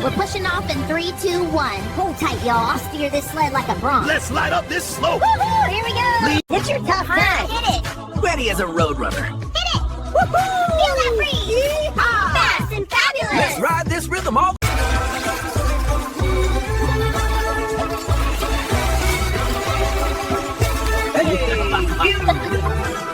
We're pushing off in 3, 2, 1. Hold tight, y'all. I'll steer this sled like a bronc. Let's light up this slope. Woohoo! Here we go. It's your tough time. Hit it. Ready as a roadrunner. Hit it. Woohoo! Feel that breeze. Yeehaw! Fast and fabulous. Let's ride this rhythm all. Hey!